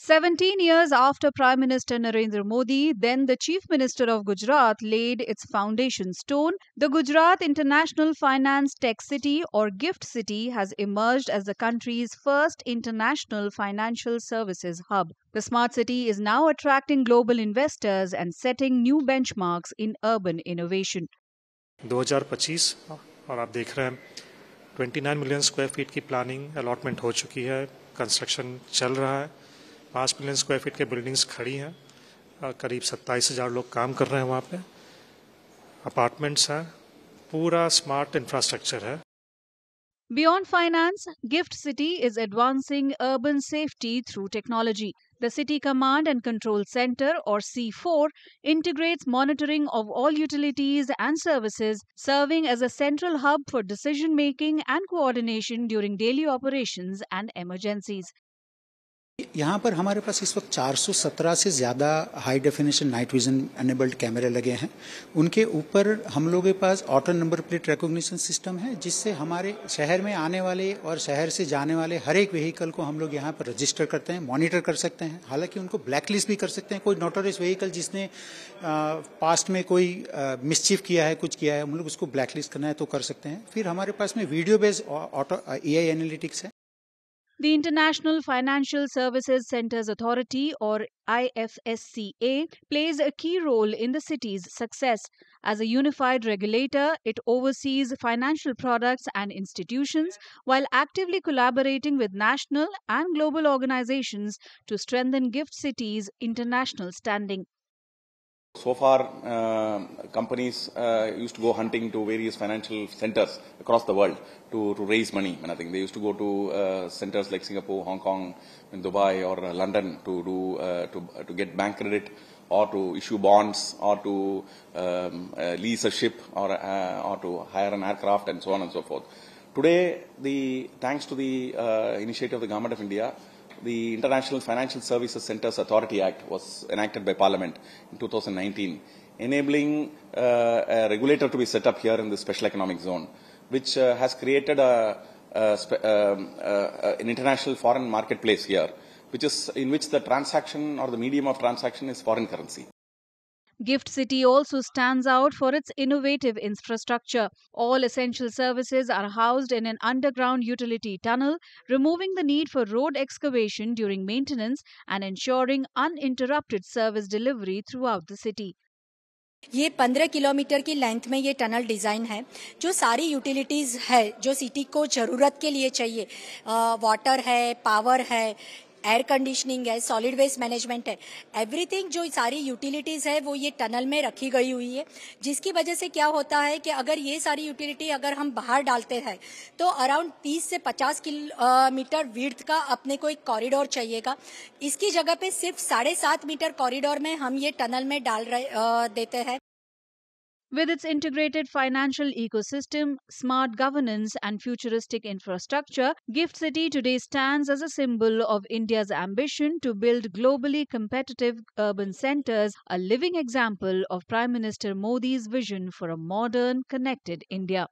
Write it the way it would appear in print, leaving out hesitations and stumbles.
17 years after Prime Minister Narendra Modi, then the Chief Minister of Gujarat, laid its foundation stone, the Gujarat International Finance Tech City or GIFT City has emerged as the country's first international financial services hub. The smart city is now attracting global investors and setting new benchmarks in urban innovation. 2025 और आप देख रहे हैं 29 million square feet की planning allotment हो चुकी है, construction चल रहा है, 5 मिलियन स्क्वायर फीट के बिल्डिंग्स खड़ी हैं, करीब 27,000 लोग काम कर रहे हैं, वहाँ पे अपार्टमेंट्स हैं, पूरा स्मार्ट इंफ्रास्ट्रक्चर है। Beyond finance, GIFT City is advancing urban safety through technology. The City Command and Control Center, or C4, integrates monitoring of all utilities and services, serving as a central hub for decision making and coordination during daily operations and emergencies. यहाँ पर हमारे पास इस वक्त 417 से ज़्यादा high definition night vision enabled कैमरे लगे हैं। उनके ऊपर हम लोगों के पास auto number plate recognition system है, जिससे हमारे शहर में आने वाले और शहर से जाने वाले हर एक व्हीकल को हम लोग यहाँ पर रजिस्टर करते हैं, मॉनिटर कर सकते हैं। हालांकि उनको ब्लैकलिस्ट भी कर सकते हैं। कोई नोटोरियस व्हीकल जिसने पास्ट में कोई मिसचीफ किया है, कुछ किया है, हम लोग उसको ब्लैकलिस्ट करना है तो कर सकते हैं। फिर हमारे पास में video based auto AI analytics है। The International Financial Services Centers Authority, or IFSCA, plays a key role in the city's success. As a unified regulator, it oversees financial products and institutions while actively collaborating with national and global organizations to strengthen GIFT City's international standing. So far, companies used to go hunting to various financial centers across the world to raise money. And I think they used to go to centers like Singapore, Hong Kong, and Dubai or London to get bank credit or to issue bonds or to lease a ship or to hire an aircraft and so on and so forth. Today, thanks to the initiative of the Government of India, the International Financial Services Centers Authority Act was enacted by Parliament in 2019, enabling a regulator to be set up here in the Special Economic Zone, which has created an international foreign marketplace here, in which the transaction or the medium of transaction is foreign currency. GIFT City also stands out for its innovative infrastructure. All essential services are housed in an underground utility tunnel, removing the need for road excavation during maintenance and ensuring uninterrupted service delivery throughout the city. ये 15 kilometre की length में ये tunnel design है, जो सारी utilities है जो city को ज़रूरत के लिए चाहिए, वाटर है, पावर है, एयर कंडीशनिंग है, सॉलिड वेस्ट मैनेजमेंट है, एवरीथिंग जो सारी यूटिलिटीज़ है वो ये टनल में रखी गई हुई है, जिसकी वजह से क्या होता है कि अगर ये सारी यूटिलिटी अगर हम बाहर डालते हैं तो अराउंड 30 से 50 किलोमीटर विड्थ का अपने को एक कॉरिडोर चाहिएगा। इसकी जगह पे सिर्फ 7.5 मीटर कॉरिडोर में हम ये टनल में डाल देते हैं। With its integrated financial ecosystem, smart governance, and futuristic infrastructure, GIFT City today stands as a symbol of India's ambition to build globally competitive urban centers, a living example of Prime Minister Modi's vision for a modern, connected India.